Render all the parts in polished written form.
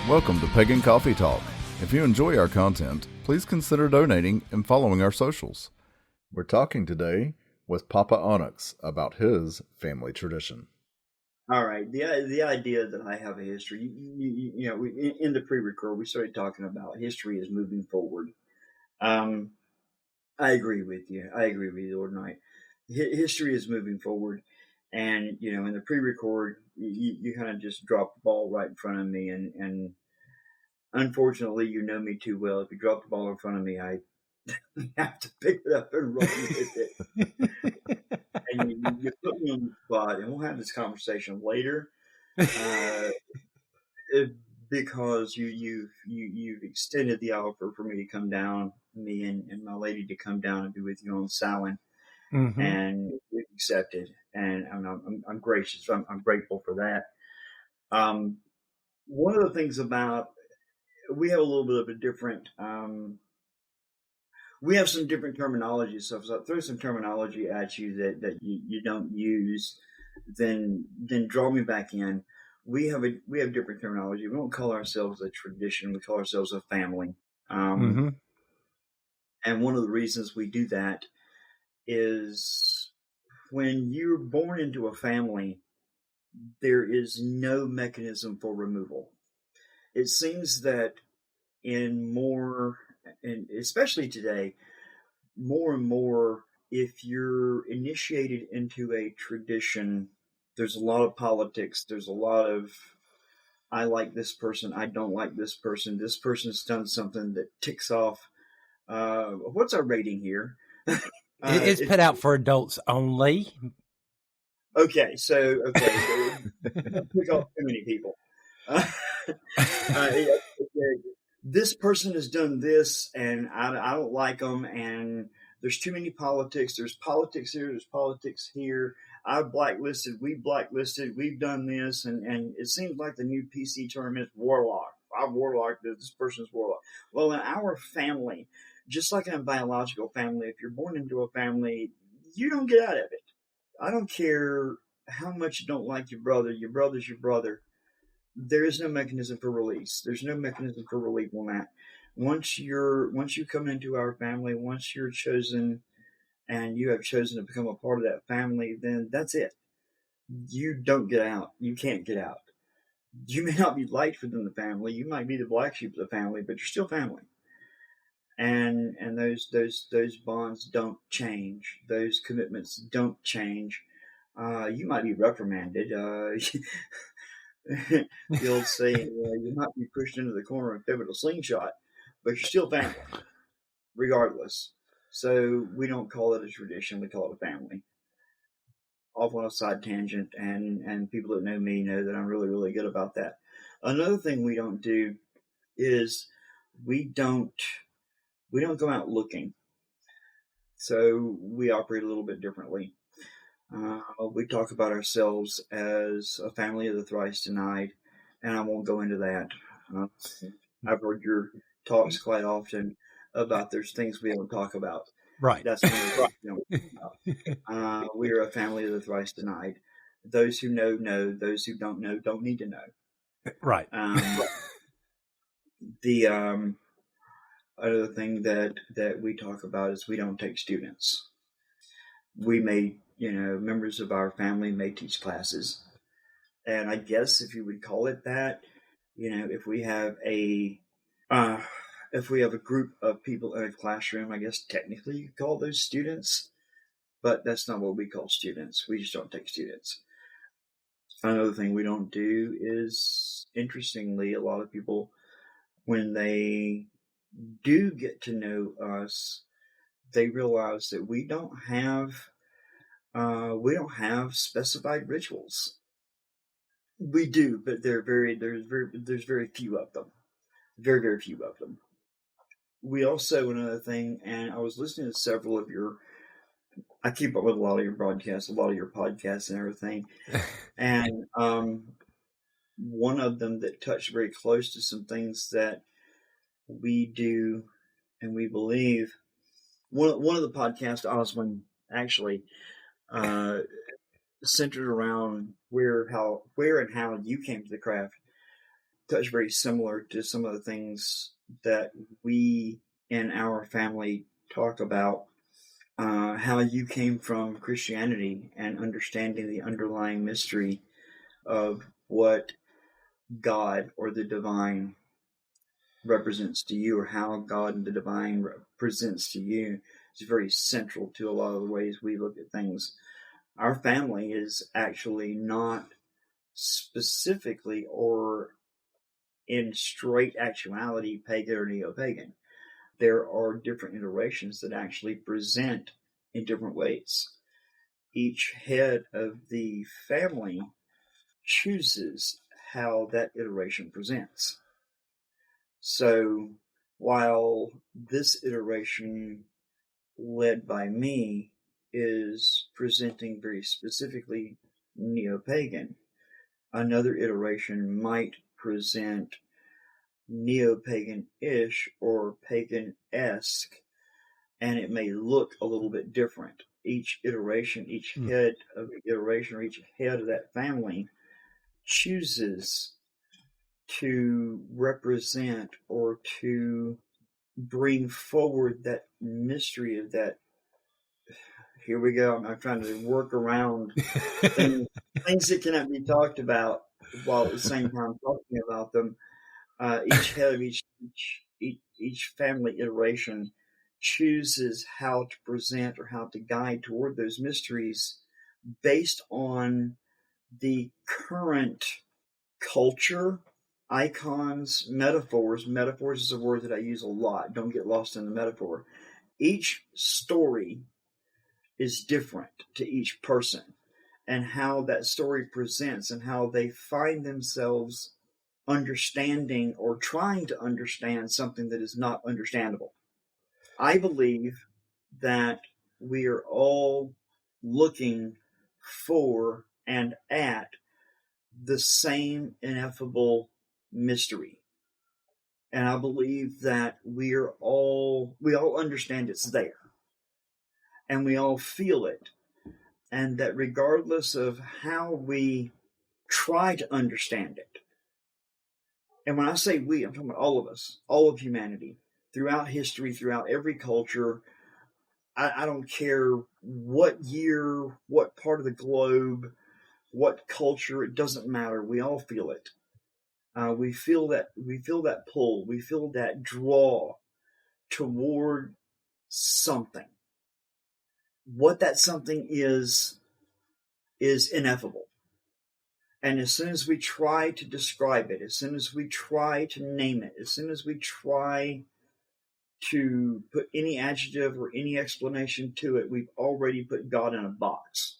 Welcome to Pagan Coffee Talk. If you enjoy our content, please consider donating and following our socials. We're talking today with Papa Onyx about his family tradition. All right. The idea that I have a history, in the pre-record, we started talking about history is moving forward. I agree with you. Lord Knight. History is moving forward. And, in the pre-record, you kind of just dropped the ball right in front of me. And unfortunately, you know me too well. If you drop the ball in front of me, I have to pick it up and run with it. And you put me on the spot, and we'll have this conversation later, because you've extended the offer for me to come down, me and my lady to come down and be with you on Samhain, and we've accepted, and I'm gracious. I'm grateful for that. One of the things about we have a little bit of a different. We have some different terminology, so if I throw some terminology at you that you don't use, then draw me back in. We have different terminology. We don't call ourselves a tradition. We call ourselves a family. And one of the reasons we do that is when you're born into a family, there is no mechanism for removal. It seems that and especially today, more and more, if you're initiated into a tradition, there's a lot of politics. There's a lot of, I like this person, I don't like this person's done something that ticks off. What's our rating here? It's put out for adults only. Okay, so don't pick off too many people. This person has done this, and I don't like them, and there's too many politics. There's politics here, there's politics here. I've blacklisted, we've done this, and it seems like the new PC term is warlock. I've warlocked this person's warlock. Well, in our family, just like in a biological family, if you're born into a family, you don't get out of it. I don't care how much you don't like your brother's your brother. There is no mechanism for release. There's no mechanism for relief on that. Once you come into our family, once you're chosen and you have chosen to become a part of that family, then that's it. You don't get out. You can't get out. You may not be liked within the family. You might be the black sheep of the family, but you're still family. And those bonds don't change. Those commitments don't change. You might be reprimanded. The old saying, you might be pushed into the corner and fed with a slingshot, but you're still family, regardless. So we don't call it a tradition, we call it a family. Off on a side tangent, and people that know me know that I'm really, really good about that. Another thing we don't do is we don't go out looking. So we operate a little bit differently. We talk about ourselves as a family of the thrice denied, and I won't go into that. I've heard your talks quite often about there's things we don't talk about. Right. That's one of the things we don't talk about. We are a family of the thrice denied. Those who know, know. Those who don't know, don't need to know. Right. The other thing that we talk about is we don't take students. We may, members of our family may teach classes. And I guess if you would call it that, if we have a group of people in a classroom, I guess technically you could call those students, but that's not what we call students. We just don't take students. Another thing we don't do is, interestingly, a lot of people, when they do get to know us, they realize that we don't have specified rituals. We do, but there's very few of them. Very, very few of them. We also, another thing, and I was listening to several of I keep up with a lot of your broadcasts, a lot of your podcasts and everything. And one of them that touched very close to some things that we do and we believe. One of the podcasts I was on actually centered around where and how you came to the craft. touch very similar to some of the things that we in our family talk about. How you came from Christianity and understanding the underlying mystery of what God or the divine represents to you, or how God and the divine presents to you, is very central to a lot of the ways we look at things. Our family is actually not specifically or in straight actuality pagan or neo-pagan. There are different iterations that actually present in different ways. Each head of the family chooses how that iteration presents. So while this iteration led by me is presenting very specifically neo-pagan, another iteration might present neo-pagan-ish or pagan-esque, and it may look a little bit different. Each iteration, each head of the iteration, or each head of that family chooses to represent or to bring forward that mystery of that. Here we go. I'm trying to work around things that cannot be talked about while at the same time talking about them. Each head of each family iteration chooses how to present or how to guide toward those mysteries based on the current culture, icons, metaphors. Metaphors is a word that I use a lot. Don't get lost in the metaphor. Each story is different to each person, and how that story presents and how they find themselves understanding or trying to understand something that is not understandable. I believe that we are all looking for and at the same ineffable mystery. And I believe that we all understand it's there. And we all feel it. And that regardless of how we try to understand it, and when I say we, I'm talking about all of us, all of humanity, throughout history, throughout every culture. I don't care what year, what part of the globe, what culture, it doesn't matter. We all feel it. We feel that pull, we feel that draw toward something. What that something is ineffable. And as soon as we try to describe it, as soon as we try to name it, as soon as we try to put any adjective or any explanation to it, we've already put God in a box.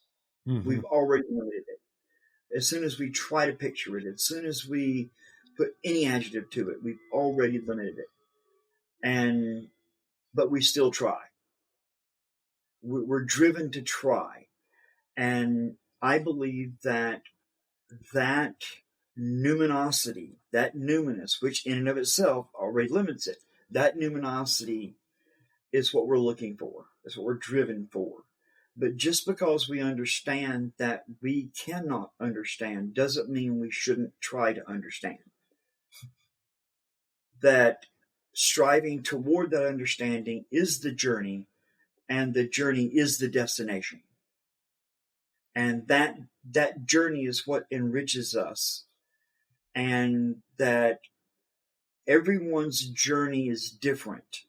Mm-hmm. We've already limited it. As soon as we try to picture it, as soon as we put any adjective to it, we've already limited it. But we still try. We're driven to try. And I believe that numinosity, that numinous, which in and of itself already limits it, that numinosity is what we're looking for. Is what we're driven for. But just because we understand that we cannot understand doesn't mean we shouldn't try to understand. That striving toward that understanding is the journey, and the journey is the destination. And that journey is what enriches us. And that everyone's journey is different.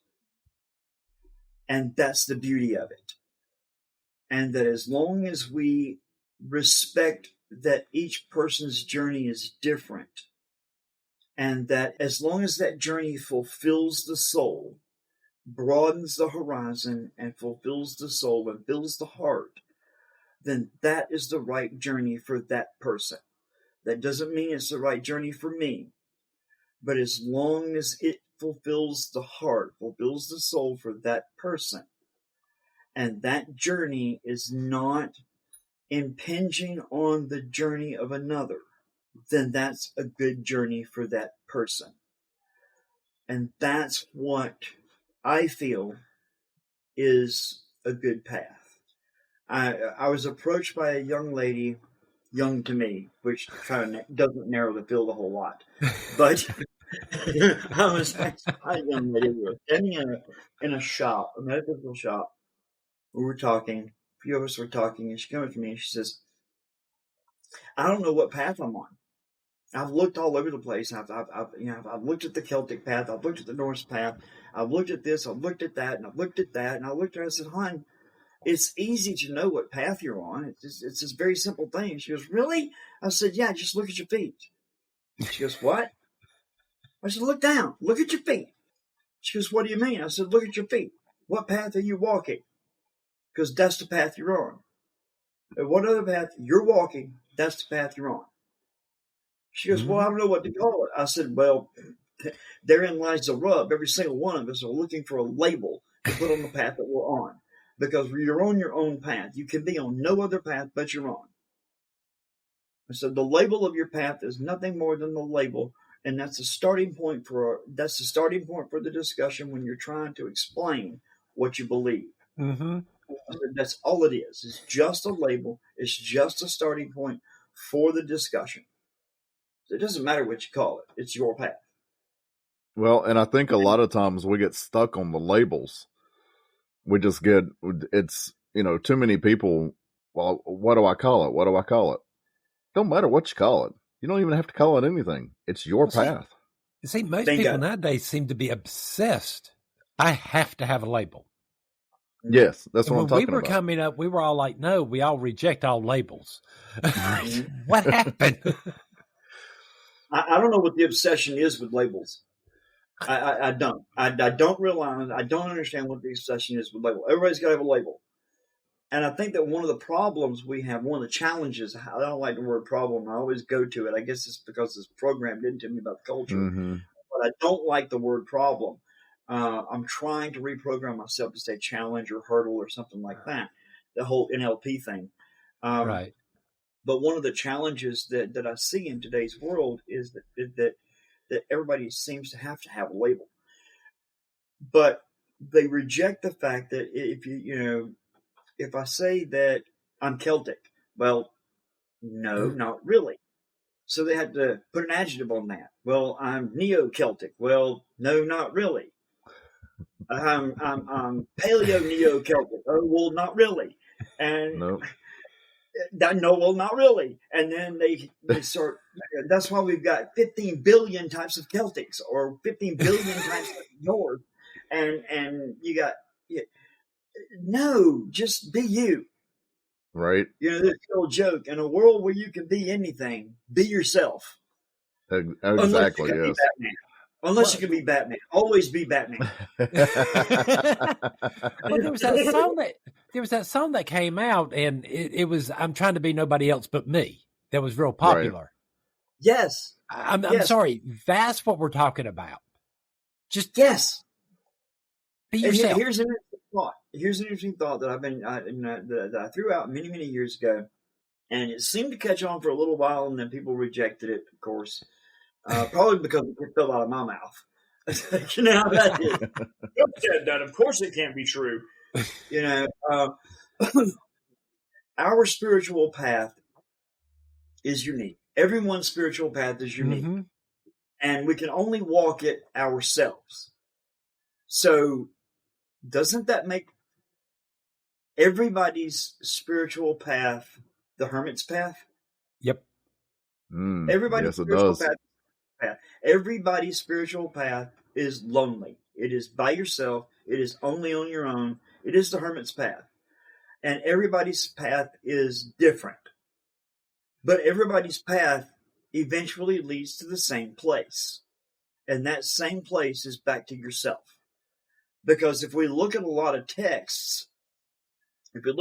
And that's the beauty of it. And that as long as we respect that each person's journey is different, and that as long as that journey fulfills the soul, broadens the horizon, and fulfills the soul, and fills the heart, then that is the right journey for that person. That doesn't mean it's the right journey for me. But as long as it fulfills the heart, fulfills the soul for that person, and that journey is not impinging on the journey of another, then that's a good journey for that person. And that's what I feel is a good path. I was approached by a young lady young to me, which kind of doesn't narrow the field a whole lot. But I was a young lady. We were standing in a shop, a metaphysical shop. We were talking. A few of us were talking, and she comes to me and she says, "I don't know what path I'm on. I've looked all over the place. I've looked at the Celtic path. I've looked at the Norse path. I've looked at this. I've looked at that, and I've looked at that, and I looked at her. I said, "Hon, it's easy to know what path you're on. It's this very simple thing." She goes, "Really?" I said, "Yeah, just look at your feet." She goes, "What?" I said, "Look down. Look at your feet." She goes, "What do you mean?" I said, "Look at your feet. What path are you walking? Because that's the path you're on. And what other path you're walking, that's the path you're on." She goes, "Well, I don't know what to call it." I said, "Well, therein lies the rub. Every single one of us are looking for a label to put on the path that we're on. Because you're on your own path. You can be on no other path but your own." I said, "The label of your path is nothing more than the label, and that's the starting point for the discussion when you're trying to explain what you believe." Mm-hmm. I said, "That's all it is. It's just a label. It's just a starting point for the discussion. So it doesn't matter what you call it. It's your path." Well, and I think a lot of times we get stuck on the labels. We just get, it's, too many people, well, what do I call it? What do I call it? Don't matter what you call it. You don't even have to call it anything. It's your path. See, most people nowadays seem to be obsessed. I have to have a label. Yes, that's what I'm talking about. When we were coming up, we were all like, no, we all reject all labels. What happened? I don't know what the obsession is with labels. I don't. I don't realize, I don't understand what the obsession is with label. Everybody's got to have a label. And I think that one of the problems we have, one of the challenges, I don't like the word problem. I always go to it. I guess it's because it's programmed into me about the culture. Mm-hmm. But I don't like the word problem. I'm trying to reprogram myself to say challenge or hurdle or something like that. The whole NLP thing. Right. But one of the challenges that I see in today's world is that everybody seems to have a label. But they reject the fact that if I say that I'm Celtic, well, no, not really. So they had to put an adjective on that. Well, I'm Neo-Celtic. Well, no, not really. I'm Paleo-Neo-Celtic. Oh, well, not really. And Nope. no, well, not really. And then they start. That's why we've got 15 billion types of Celtics or 15 billion types of North. And you got no, just be you. Right. This old joke, in a world where you can be anything, be yourself. Exactly, yes. Unless you can be Batman. Always be Batman. Well, there was that song that came out, and it was "I'm Trying to Be Nobody Else But Me." That was real popular. Right. Yes. I'm sorry. That's what we're talking about. Just be yourself. Here's an interesting thought that that I threw out many, many years ago, and it seemed to catch on for a little while, and then people rejected it, of course, probably because it fell out of my mouth. You know how that is. Who said that? Of course, it can't be true. Our spiritual path is unique. Everyone's spiritual path is unique, and we can only walk it ourselves. So, doesn't that make everybody's spiritual path the hermit's path? Yep. Everybody's spiritual path. Everybody's spiritual path is lonely. It is by yourself. It is only on your own. It is the hermit's path. And everybody's path is different. But everybody's path eventually leads to the same place. And that same place is back to yourself. Because if we look at a lot of texts, you're not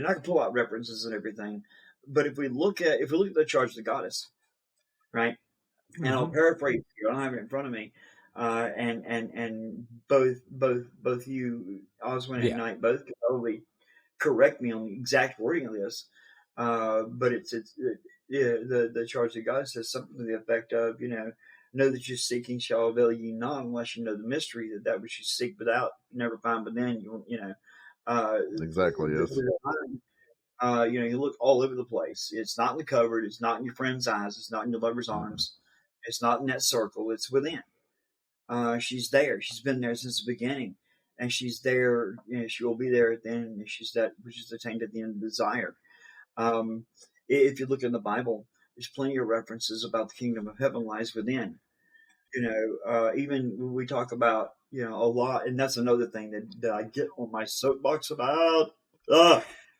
going to pull out references and everything. But if we look at the charge of the goddess, right? And I'll paraphrase you. I don't have it in front of me. And both you, Oswin and Knight, both can probably correct me on the exact wording of this. But the charge of the goddess says something to the effect of, know that you're seeking shall avail ye not unless you know the mystery that which you seek without you never find, but then exactly, yes. You look all over the place. It's not in the cupboard. It's not in your friend's eyes. It's not in your lover's Mm-hmm. arms. It's not in that circle. It's within. She's there. She's been there since the beginning, and she's there. She will be there at the end. And she's that which is attained at the end of desire. If you look in the Bible, there's plenty of references about the kingdom of heaven lies within. Even when we talk about a lot, and that's another thing that I get on my soapbox about.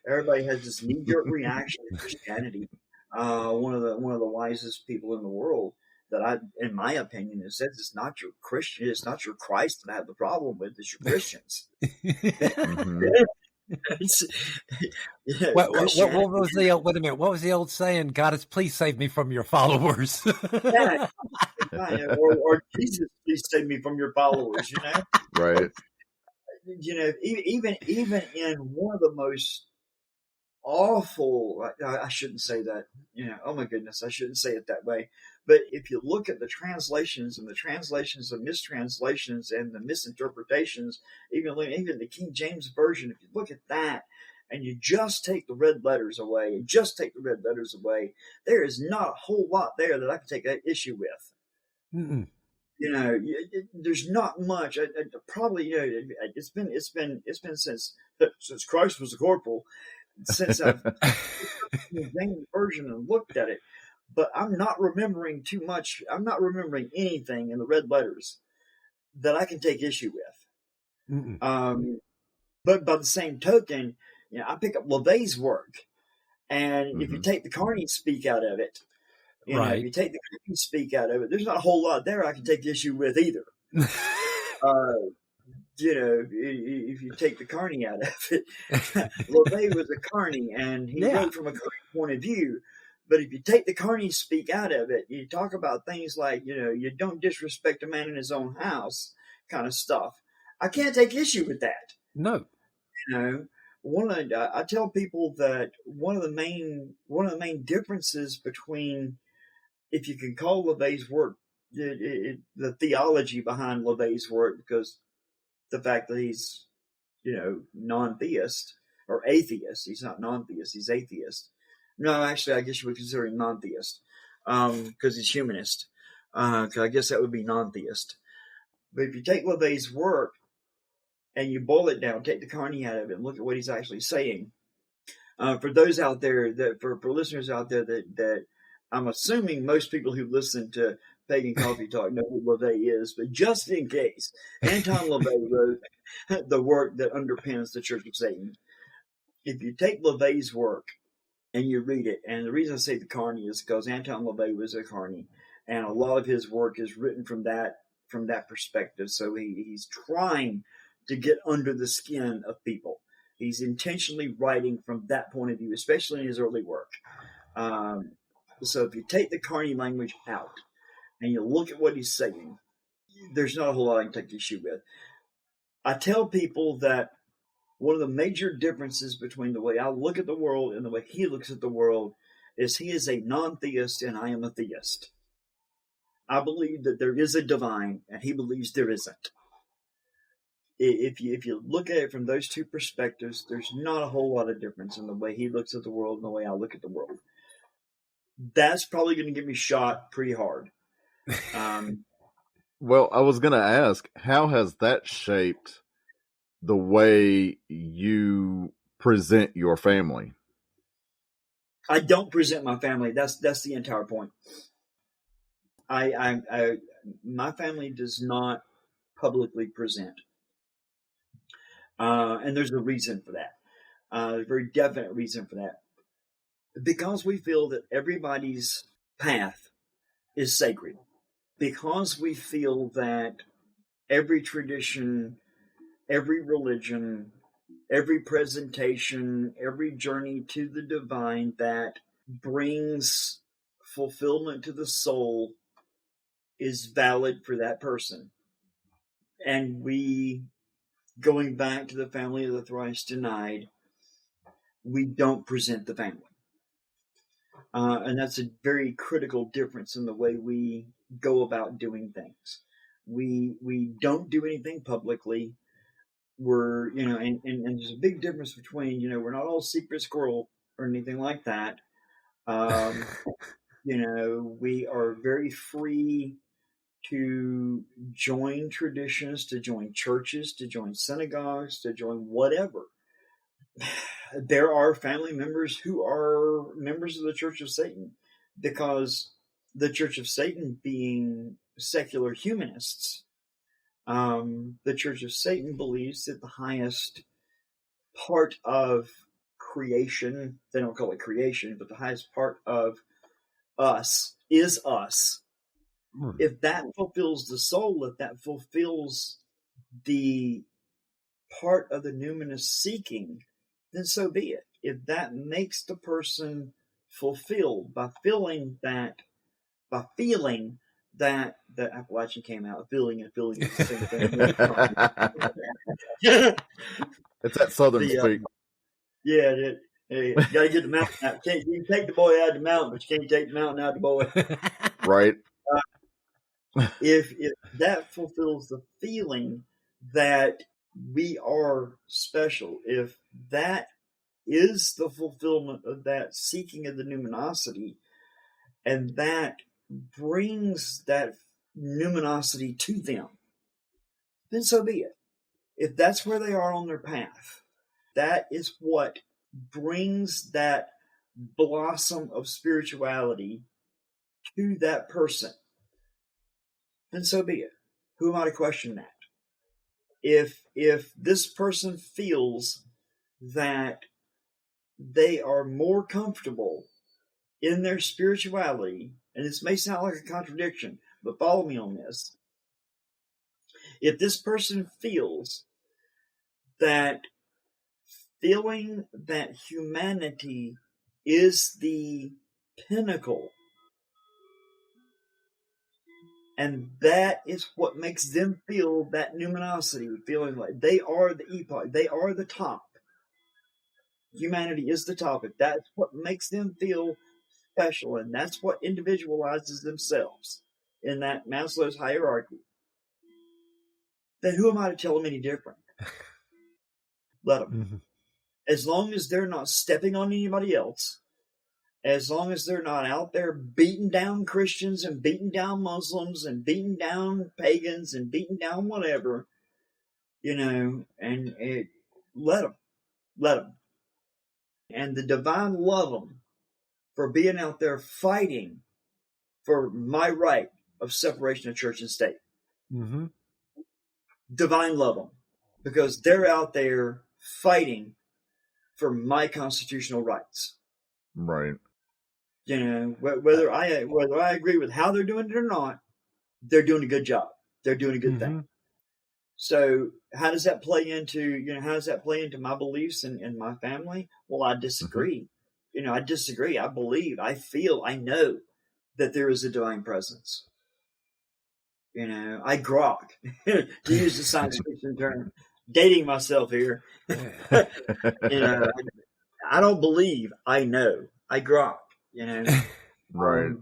Everybody has this knee-jerk reaction to Christianity. One of the wisest people in the world that in my opinion, has said it's not your Christian, it's not your Christ that I have the problem with, it's your Christians. Mm-hmm. What was the wait a minute? What was the old saying? God, please save me from your followers. Yeah, or Jesus, please save me from your followers. Right. Even in one of the most awful, I shouldn't say that. Oh my goodness, I shouldn't say it that way. But if you look at the translations and the translations of mistranslations and the misinterpretations, even the King James version, if you look at that and you just take the red letters away, there is not a whole lot there that I can take an issue with. Mm-mm. There's not much. Probably, it's been since Christ was a corporal, since I've the James version and looked at it, but I'm not remembering too much. I'm not remembering anything in the red letters that I can take issue with. But by the same token, I pick up LaVey's work, and if you take the Carney speak out of it, right. if you take the Carney speak out of it, there's not a whole lot there I can take issue with either. If you take the Carney out of it, LaVey was a Carney, and he wrote from a Carney point of view. But if you take the Carney speak out of it, you talk about things like, you don't disrespect a man in his own house kind of stuff. I can't take issue with that. No. I tell people that one of the main differences between, if you can call LaVey's work, the theology behind LaVey's work, because the fact that he's, non-theist or atheist. He's not non-theist, he's atheist. No, actually, I guess you would consider him non-theist because he's humanist. Because I guess that would be non-theist. But if you take LaVey's work and you boil it down, take the Carney out of it, and look at what he's actually saying. For those out there, for listeners out there that I'm assuming most people who listen to Pagan Coffee Talk know who LaVey is, but just in case, Anton LaVey wrote the work that underpins the Church of Satan. If you take LaVey's work and you read it, and the reason I say the Carney is because Anton LaVey was a Carney, and a lot of his work is written from that perspective. So he's trying to get under the skin of people. He's intentionally writing from that point of view, especially in his early work. So if you take the Carney language out and you look at what he's saying, there's not a whole lot I can take issue with. I tell people that one of the major differences between the way I look at the world and the way he looks at the world is he is a non-theist and I am a theist. I believe that there is a divine and he believes there isn't. If you look at it from those two perspectives, there's not a whole lot of difference in the way he looks at the world and the way I look at the world. That's probably going to get me shot pretty hard. Well, I was going to ask, how has that shaped the way you present your family? I don't present my family. That's the entire point. My family does not publicly present. And there's a reason for that. A very definite reason for that. Because we feel that everybody's path is sacred. Because we feel that every tradition, every religion, every presentation, every journey to the divine that brings fulfillment to the soul is valid for that person. And we, going back to the family of the thrice denied, we don't present the family. And that's a very critical difference in the way we go about doing things. We don't do anything publicly. We're, and there's a big difference between, we're not all secret squirrel or anything like that. We are very free to join traditions, to join churches, to join synagogues, to join whatever. There are family members who are members of the Church of Satan, because the Church of Satan, being secular humanists, the Church of Satan believes that the highest part of creation, they don't call it creation, but the highest part of us is us. If that fulfills the soul, if that fulfills the part of the numinous seeking, then so be it. If that makes the person fulfilled by feeling that the Appalachian came out, feeling is the same thing. It's that southern speak. Yeah, you got to get the mountain out. You can take the boy out of the mountain, but you can't take the mountain out of the boy. Right. If that fulfills the feeling that we are special, if that is the fulfillment of that seeking of the numinosity, and that brings that numinosity to them, then so be it. If that's where they are on their path, that is what brings that blossom of spirituality to that person, then so be it. Who am I to question that? If this person feels that they are more comfortable in their spirituality, and this may sound like a contradiction, but follow me on this. If this person feels that feeling that humanity is the pinnacle, and that is what makes them feel that numinosity, feeling like they are the epoch, they are the top. Humanity is the top. If that's what makes them feel special, and that's what individualizes themselves in that Maslow's hierarchy, then who am I to tell them any different? Let them. Mm-hmm. As long as they're not stepping on anybody else, as long as they're not out there beating down Christians and beating down Muslims and beating down pagans and beating down whatever, and let them. And the divine love them for being out there fighting for my right of separation of church and state. Mm-hmm. Divine love them because they're out there fighting for my constitutional rights. Right. Whether I agree with how they're doing it or not, they're doing a good job. They're doing a good thing. So how does that play into my beliefs and my family? Well, I disagree. Mm-hmm. I disagree. I believe, I feel, I know that there is a divine presence. I grok, to use the science fiction term, dating myself here. I don't believe, I know. I grok, Right.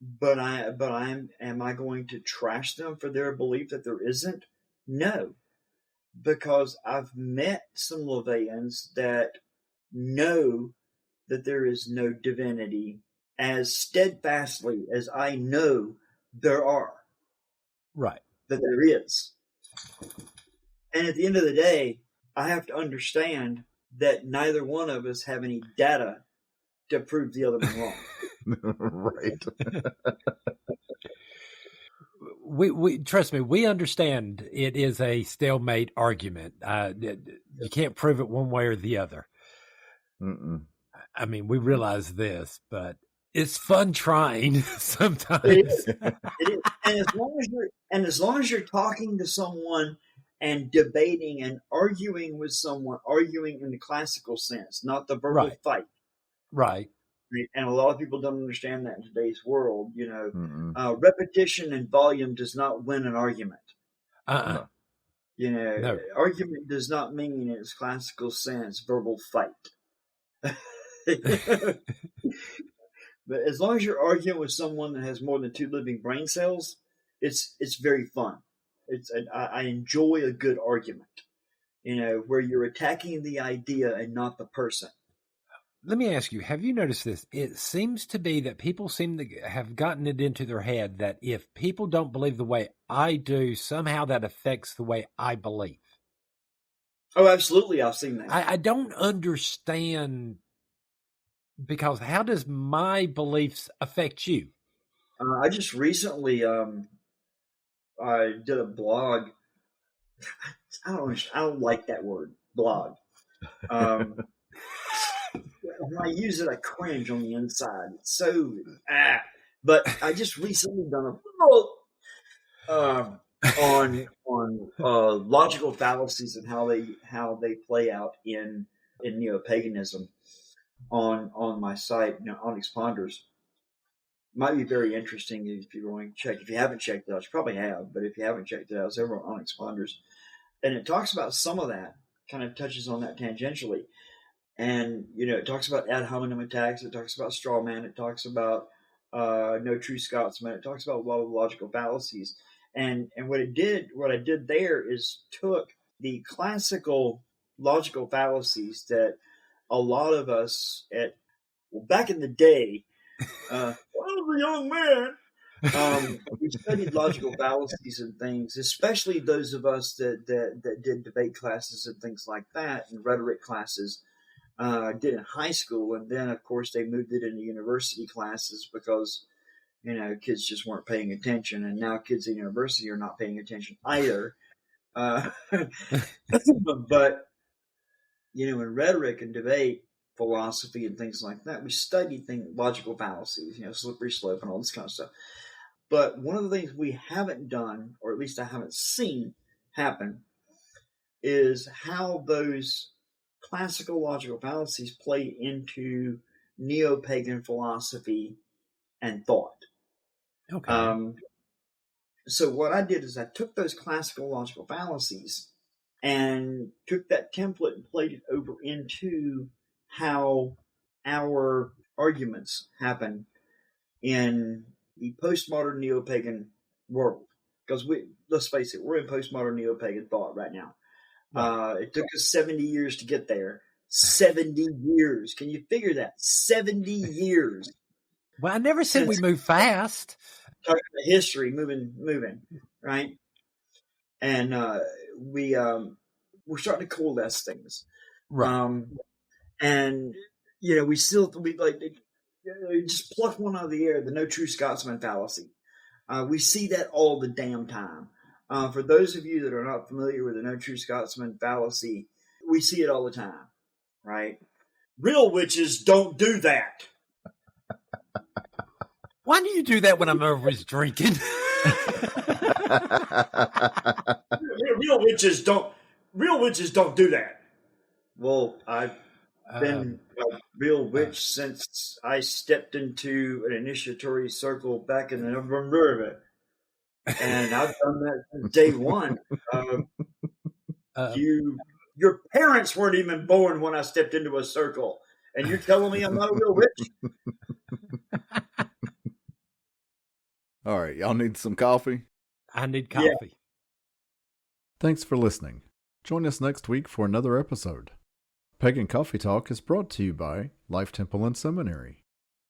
But am I going to trash them for their belief that there isn't? No. Because I've met some LaVeyans that know that there is no divinity as steadfastly as I know there are. Right. That there is. And at the end of the day, I have to understand that neither one of us have any data to prove the other one wrong. Right. We trust me, we understand it is a stalemate argument. You can't prove it one way or the other. Mm-mm. I mean, we realize this, but it's fun trying sometimes. It is. And as long as you're talking to someone and debating and arguing with someone, arguing in the classical sense, not the verbal fight. Right. And a lot of people don't understand that in today's world. Repetition and volume does not win an argument. No. Argument does not mean in its classical sense verbal fight. But as long as you're arguing with someone that has more than 2 living brain cells, it's very fun. I enjoy a good argument, where you're attacking the idea and not the person. Let me ask you, have you noticed this? It seems to be that people seem to have gotten it into their head that if people don't believe the way I do, somehow that affects the way I believe. Oh, absolutely. I've seen that. I don't understand, because how does my beliefs affect you? I just recently I did a blog. I don't like that word, blog. When I use it, I cringe on the inside. It's so But I just recently done a blog on logical fallacies and how they play out in neo-paganism on my site, Onyx Ponders. Might be very interesting if you're going to check. If you haven't checked it out, you probably have, but if you haven't checked it out, it's over on Onyx Ponders. And it talks about some of that, kind of touches on that tangentially. And, it talks about ad hominem attacks, it talks about straw man, it talks about no true Scotsman, it talks about a lot of logical fallacies. And what I did there is took the classical logical fallacies that a lot of us back in the day, when I was a young man, we studied logical fallacies and things, especially those of us that did debate classes and things like that, and rhetoric classes, did in high school. And then, of course, they moved it into university classes because, kids just weren't paying attention. And now kids in university are not paying attention either. But, in rhetoric and debate, philosophy and things like that, we studied logical fallacies, slippery slope and all this kind of stuff. But one of the things we haven't done, or at least I haven't seen happen, is how those classical logical fallacies play into neo-pagan philosophy and thought. Okay. So what I did is I took those classical logical fallacies and took that template and played it over into how our arguments happen in the postmodern neo-pagan world. Because let's face it, we're in postmodern neo-pagan thought right now. Right. It took us 70 years to get there. 70 years. Can you figure that? 70 years. Well, I never said we move fast. Talking about history, moving, right? And we're starting to coalesce things. Right. And, we just pluck one out of the air, the no true Scotsman fallacy. We see that all the damn time. For those of you that are not familiar with the no true Scotsman fallacy, we see it all the time, right? Real witches don't do that. Why do you do that when I'm over drinking? Real witches don't do that. Well, I've been a real witch since I stepped into an initiatory circle back in the November of it. And I've done that since day one. Your parents weren't even born when I stepped into a circle, and you're telling me I'm not a real witch? All right, y'all need some coffee? I need coffee. Yeah. Thanks for listening. Join us next week for another episode. Pagan Coffee Talk is brought to you by Life Temple and Seminary.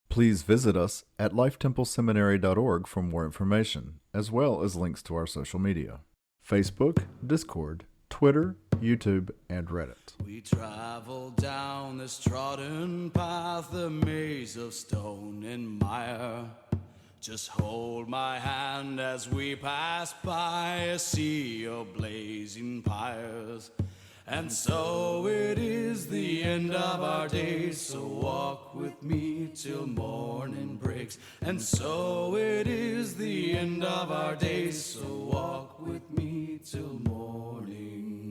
Please visit us at lifetempleseminary.org for more information, as well as links to our social media: Facebook, Discord, Twitter, YouTube, and Reddit. We travel down this trodden path, a maze of stone and mire. Just hold my hand as we pass by a sea of blazing pyres. And so it is the end of our days, so walk with me till morning breaks. And so it is the end of our days, so walk with me till morning